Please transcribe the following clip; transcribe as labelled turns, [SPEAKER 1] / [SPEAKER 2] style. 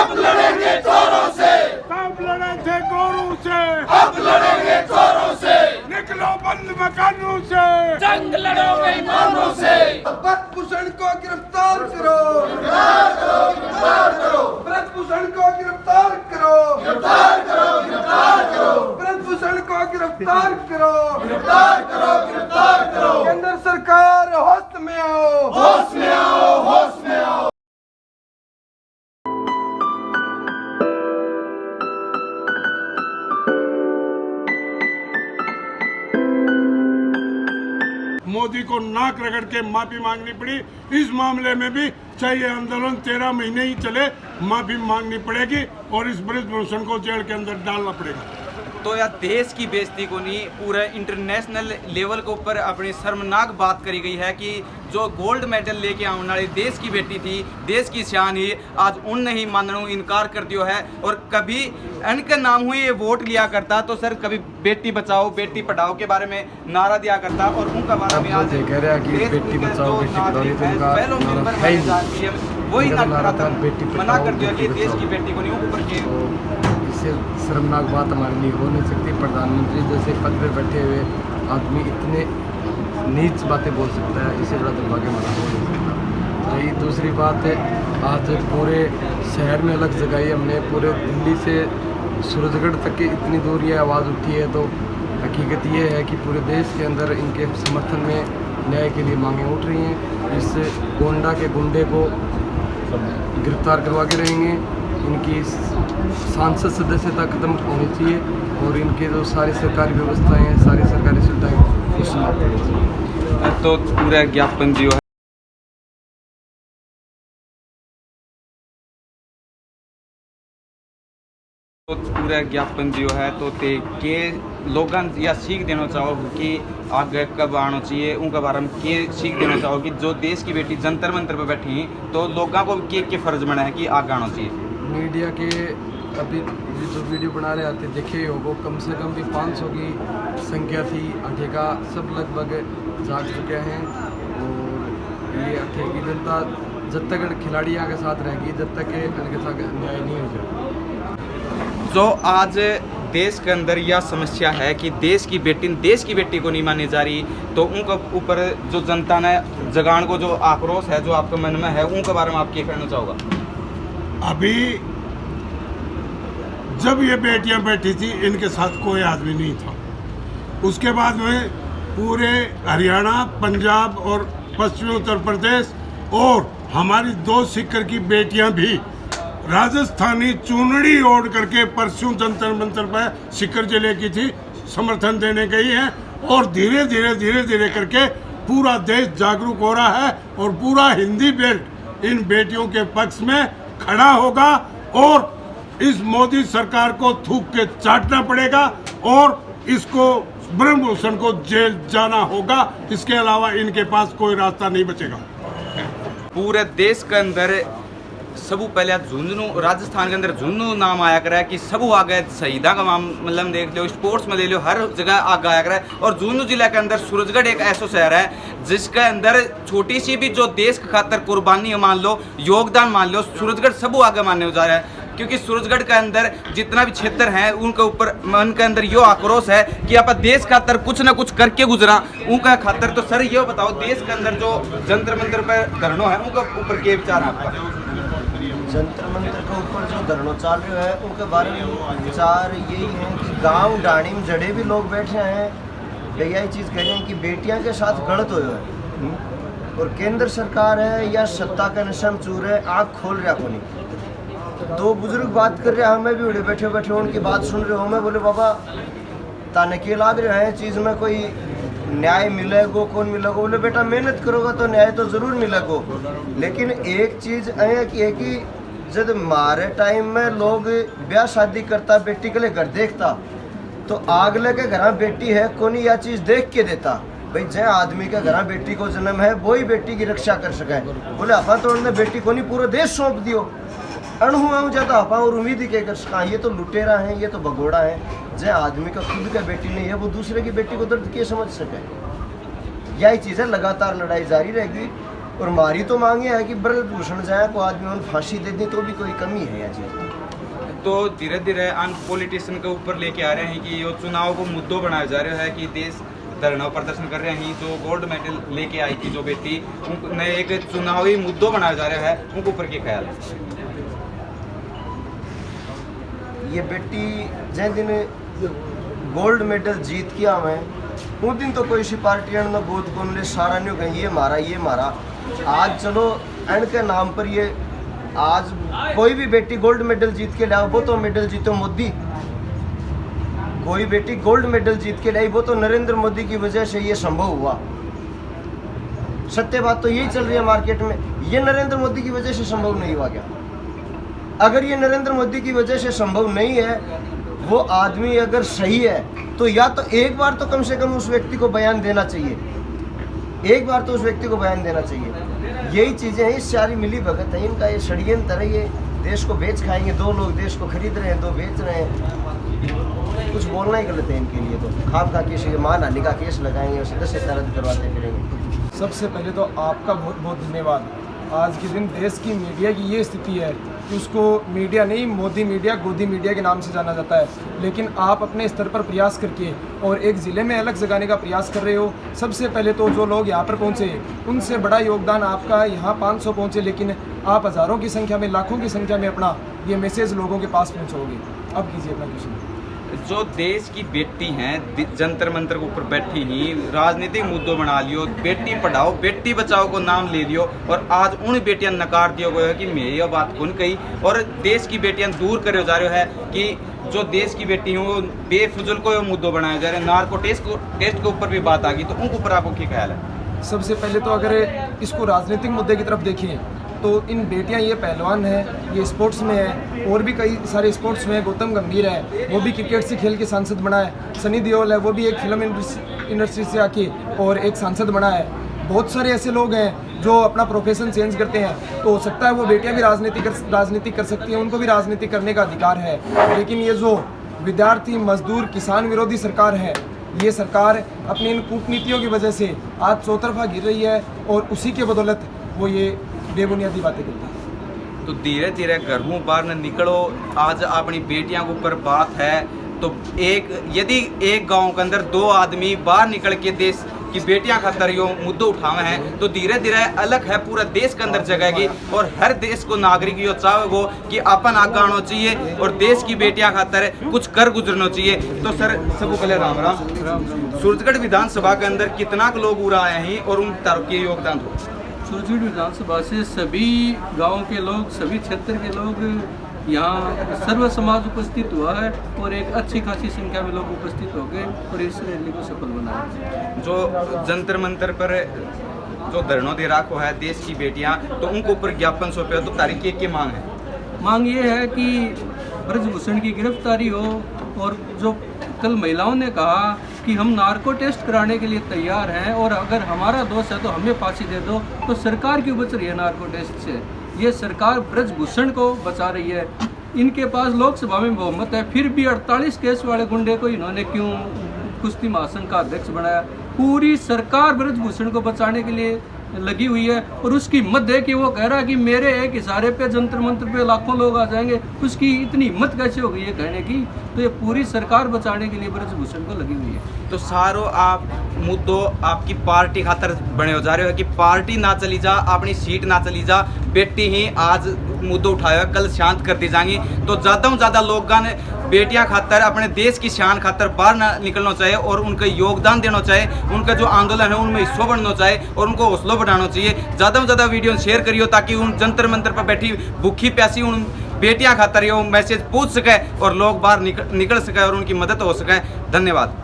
[SPEAKER 1] अब लड़ेंगे चोरों से,
[SPEAKER 2] कब लड़े थे गोरों से,
[SPEAKER 1] अब लड़ेंगे चोरों से,
[SPEAKER 2] निकलो बंद मकानों से,
[SPEAKER 1] जंग लड़ो बेईमानों से।
[SPEAKER 3] ब्रजभूषण को गिरफ्तार करो, ब्रजभूषण को गिरफ्तार करो, ब्रजभूषण को गिरफ्तार करो, केंद्र सरकार होश में आओ,
[SPEAKER 1] होश में आओ, होश में आओ।
[SPEAKER 2] मोदी को नाक रगड़ के माफी मांगनी पड़ी। इस मामले में भी चाहे ये आंदोलन 13 महीने ही चले, माफी मांगनी पड़ेगी और इस ब्रजभूषण को जेल के अंदर डालना पड़ेगा।
[SPEAKER 4] तो यह देश की बेइज्जती को नहीं, पूरे इंटरनेशनल लेवल के ऊपर अपनी शर्मनाक बात करी गई है कि जो गोल्ड मेडल लेके आने वाली देश की बेटी थी, देश की शान ही, आज उन नहीं मानने इनकार कर दियो है। और कभी इनके नाम हुई ये वोट लिया करता तो सर कभी बेटी बचाओ बेटी पढ़ाओ के बारे में नारा दिया करता और उनका बारे में आज
[SPEAKER 5] कह रहा है कि बेटी बचाओ बेटी पढ़ाओ,
[SPEAKER 4] वही मना कर दिया कि देश की बेटी को नहीं ऊपर के।
[SPEAKER 5] इससे शर्मनाक बात हमारे लिए हो नहीं सकती। प्रधानमंत्री जैसे पद पर बैठे हुए आदमी इतने नीच बातें बोल सकता है, इससे बड़ा दुर्भाग्य हमारा हो नहीं सकता। रही दूसरी बात है, आज पूरे शहर में अलग जगाई हमने, पूरे दिल्ली से सूरजगढ़ तक की इतनी दूर ये आवाज़ उठी है। तो हकीकत ये है कि पूरे देश के अंदर इनके समर्थन में न्याय के लिए मांगें उठ रही हैं। इस गोंडा के गुंडे को गिरफ्तार करवा के रहेंगे, इनकी सांसद सदस्यता खत्म होनी चाहिए और इनके जो सारी सरकारी व्यवस्थाएं हैं, सारी सरकारी सुविधाएं उस समाप्त होनी चाहिए।
[SPEAKER 4] तो पूरा ज्ञापन जो है तो ते के लोगों या सीख देना चाहो कि आगे कब आना चाहिए, उनके बारे में के सीख देना चाहो कि जो देश की बेटी जंतर मंतर पे बैठी तो लोगों को के फर्ज बना है कि आगे आना चाहिए।
[SPEAKER 5] मीडिया के अभी जो वीडियो बना रहे आते देखे हो, कम से कम भी 500 की संख्या थी। आगे का सब लगभग जाग चुके हैं और ये आगे की जनता जब तक खिलाड़ी आगे साथ रहेगी, जब तक इनके साथ न्याय नहीं हो जाएगा।
[SPEAKER 4] जो आज देश के अंदर यह समस्या है कि देश की बेटी को नहीं मानी जा रही, तो उनके ऊपर जो जनता ने जगान को जो आक्रोश है जो आपके मन में है, उनके बारे में आप क्या कहना चाहोगा?
[SPEAKER 2] अभी जब ये बेटियां बैठी थी इनके साथ कोई आदमी नहीं था। उसके बाद में पूरे हरियाणा, पंजाब और पश्चिमी उत्तर प्रदेश और हमारी 2 सिक्कर की बेटियां भी राजस्थानी चुनड़ी ओढ़ करके परसों जंतर मंतर पर सिक्कर जिले की थी समर्थन देने गई है। और धीरे धीरे करके पूरा देश जागरूक हो रहा है और पूरा हिंदी बेल्ट इन बेटियों के पक्ष में खड़ा होगा और इस मोदी सरकार को थूक के चाटना पड़ेगा और इसको ब्रजभूषण को जेल जाना होगा। इसके अलावा इनके पास कोई रास्ता नहीं बचेगा।
[SPEAKER 4] पूरे देश के अंदर सबू पहले झुंझुनू, राजस्थान के अंदर झुंझुनू नाम आया करा है कि सबू आगे शहीदा का मतलब देख लो, स्पोर्ट्स में ले लो, हर जगह आगे आया करा है। और झुंझुनू जिले के अंदर सूरजगढ़ एक ऐसा शहर है जिसके अंदर छोटी सी भी जो देश के खातर कुर्बानी मान लो, योगदान मान लो, सूरजगढ़ सबू आगे मानने जा रहा है। क्योंकि सूरजगढ़ के अंदर जितना भी क्षेत्र है उनके ऊपर मन के अंदर यो आक्रोश है कि आप देश खातर कुछ ना कुछ करके गुजरा उनका खातर। तो सर ये बताओ, देश के अंदर जो जंतर मंतर पर धरना है उनके ऊपर क्या विचार है आपका?
[SPEAKER 6] जंतर मंतर के ऊपर जो धरना चल रहा है उनके बारे में विचार यही है कि गांव डाणी में जड़े भी लोग बैठे हैं, यही चीज़ कह रहे हैं कि बेटियां के साथ गलत हो है और केंद्र सरकार है या सत्ता का नशा में चूर है, आँख खोल रहा को नहीं। 2 बुजुर्ग बात कर रहे हैं, मैं भी बैठे बैठे उनकी बात सुन रहे हो। मैं बोले बाबा ताने के लाग रहे हैं चीज़ में कोई न्याय मिलेगा, कौन मिलेगा? बोले बेटा मेहनत करोगा तो न्याय तो ज़रूर मिलेगा। लेकिन एक चीज़ है कि जब मारे टाइम में लोग ब्याह शादी करता, बेटी के लिए घर देखता, तो आगले के घर बेटी है कौन यह चीज़ देख के देता भाई जय आदमी के घर बेटी को जन्म है वही बेटी की रक्षा कर सके। बोले अपा तो उन्होंने बेटी को नहीं पूरा देश सौंप दियो, अणहुआ जाता अपा और उम्मीद ही क्या कर सका। ये तो लुटेरा है, ये तो भगोड़ा है। जय आदमी का खुद का बेटी नहीं है, वो दूसरे की बेटी को दर्द क्या समझ सके? यही चीज़ है, लगातार लड़ाई जारी रहेगी। और हमारी तो मांगे है कि ब्रजभूषण जाए को आदमी उन फांसी दे दी तो भी कोई कमी है या चीज़।
[SPEAKER 4] तो धीरे धीरे अन पॉलिटिशियन के ऊपर लेके आ रहे हैं कि ये चुनाव को मुद्दों बनाया जा रहा है कि देश धरना प्रदर्शन कर रहे हैं। जो गोल्ड मेडल लेके आई थी जो बेटी, उन्हें एक चुनावी मुद्दों बनाया जा रहा है, उनके ऊपर क्या ख्याल है?
[SPEAKER 6] ये बेटी जिस दिन गोल्ड मेडल जीत के आवे उस दिन तो कोई सी पार्टियां ने गोद को ले सारा नहीं कहीं ये मारा। आज चलो एंड के नाम पर ये आज कोई भी बेटी गोल्ड मेडल जीत के लाओ वो तो मेडल जीतो मोदी, कोई बेटी गोल्ड मेडल जीत के लाई वो तो नरेंद्र मोदी की वजह से ये संभव हुआ। सत्य बात तो यही चल रही है मार्केट में, ये नरेंद्र मोदी की वजह से संभव नहीं हुआ क्या? अगर ये नरेंद्र मोदी की वजह से संभव नहीं है, वो आदमी अगर सही है तो या तो एक बार तो कम से कम उस व्यक्ति को बयान देना चाहिए, एक बार तो उस व्यक्ति को बयान देना चाहिए। यही चीज़ें हैं, इस सारी मिली भगत है, इनका ये षड्यंत्र है, ये देश को बेच खाएंगे। दो लोग देश को खरीद रहे हैं, दो बेच रहे हैं। कुछ बोलना ही गलत है इनके लिए। तो खाम खा केस मानहानि का केस लगाएंगे और सदस्यता रद्द करवाते फिरेंगे।
[SPEAKER 7] सबसे पहले तो आपका बहुत बहुत धन्यवाद। आज के दिन देश की मीडिया की ये स्थिति है कि उसको मीडिया नहीं, मोदी मीडिया, गोदी मीडिया के नाम से जाना जाता है, लेकिन आप अपने स्तर पर प्रयास करके और एक ज़िले में अलग जगाने का प्रयास कर रहे हो। सबसे पहले तो जो लोग यहाँ पर पहुँचे उनसे बड़ा योगदान आपका। यहाँ 500 पहुँचे, लेकिन आप हज़ारों की संख्या में, लाखों की संख्या में अपना ये मैसेज लोगों के पास पहुँचाओगे। अब कीजिए अपना क्वेश्चन।
[SPEAKER 4] जो देश की बेटी हैं, जंतर मंतर के ऊपर बैठी ही राजनीतिक मुद्दों बना लियो, बेटी पढ़ाओ बेटी बचाओ को नाम ले लियो, और आज उन बेटियां नकार दियो गए है कि मैं ये बात कौन कही, और देश की बेटियां दूर करे जा रहे है कि जो देश की बेटी हो बेफजुल को मुद्दों बनाया जा रहे हैं। नार्को टेस्ट के ऊपर भी बात आ गई, तो उनके ऊपर आपको क्या ख्याल है?
[SPEAKER 7] सबसे पहले तो अगर इसको राजनीतिक मुद्दे की तरफ देखें तो इन बेटियां ये पहलवान है, ये स्पोर्ट्स में है, और भी कई सारे स्पोर्ट्स में। गौतम गंभीर है, वो भी क्रिकेट से खेल के सांसद बना है। सनी देओल है, वो भी एक फिल्म इंडस्ट्री से आके और एक सांसद बना है। बहुत सारे ऐसे लोग हैं जो अपना प्रोफेशन चेंज करते हैं, तो हो सकता है वो बेटियां भी राजनीति कर सकती हैं, उनको भी राजनीति करने का अधिकार है। लेकिन ये जो विद्यार्थी, मजदूर, किसान विरोधी सरकार है, ये सरकार अपनी इन कूटनीतियों की वजह से आज चौतरफा गिर रही है, और उसी के बदौलत वो ये बेबुनियादी बातें करती है।
[SPEAKER 4] तो धीरे धीरे घरों बाहर न निकलो। आज अपनी बेटियों के ऊपर बात है तो यदि एक गांव के अंदर 2 आदमी बाहर निकल के देश की बेटियां खातर यो मुद्दे उठावे हैं, तो धीरे धीरे अलग है पूरा देश के अंदर जगेगी, और हर देश को नागरिक यो चाहेगो कि अपन आगे आना चाहिए और देश की बेटियां खातर कुछ कर गुजरना चाहिए। तो सर सबको पहले राम राम। सूरजगढ़ विधानसभा के अंदर कितना लोग उड़ा आए हैं और उन तरफ के योगदान हो?
[SPEAKER 8] सूरजगढ़ विधानसभा से सभी गांव के लोग, सभी क्षेत्र के लोग यहाँ सर्व समाज उपस्थित हुआ है, और एक अच्छी खासी संख्या में लोग उपस्थित हो गए और इस रैली को सफल बनाया।
[SPEAKER 4] जो जंतर मंतर पर जो धरना दे रखो है देश की बेटियां, तो उनको ऊपर ज्ञापन सौंपे, तो तारीख की मांग है?
[SPEAKER 8] मांग ये है कि ब्रजभूषण की गिरफ्तारी हो, और जो कल महिलाओं ने कहा कि हम नार्को टेस्ट कराने के लिए तैयार हैं, और अगर हमारा दोष है तो हमें फांसी दे दो, तो सरकार क्यों बच रही है नार्को टेस्ट से? ये सरकार ब्रजभूषण को बचा रही है। इनके पास लोकसभा में बहुमत है, फिर भी 48 केस वाले गुंडे को इन्होंने क्यों कुश्ती महासंघ का अध्यक्ष बनाया? पूरी सरकार ब्रजभूषण को बचाने के लिए लगी हुई है, और उसकी हिम्मत है कि वो कह रहा है कि मेरे एक इशारे पे जंतर मंतर पे लाखों लोग आ जाएंगे। उसकी इतनी हिम्मत कैसे हो गई है कहने की? तो ये पूरी सरकार बचाने के लिए ब्रजभूषण को लगी हुई है।
[SPEAKER 4] तो सारो आप मुद्दों आपकी पार्टी खातर बने हो जा रहे हो कि पार्टी ना चली जा, अपनी सीट ना चली जा, बेटी ही आज मुद्दों उठाए हुए कल शांत कर दी जाएंगी। तो ज़्यादा से ज़्यादा लोग बेटियां खातर, अपने देश की शान खातर बाहर ना निकलना चाहिए और उनका योगदान देना चाहिए। उनका जो आंदोलन है उनमें हिस्सा बनना चाहिए और उनको हौसला बढ़ाना चाहिए। ज़्यादा से ज़्यादा वीडियो शेयर करियो ताकि उन जंतर मंतर पर बैठी भूखी प्यासी उन बेटियां खातर ये मैसेज पहुंच सके और लोग बाहर निकल सके और उनकी मदद हो सके। धन्यवाद।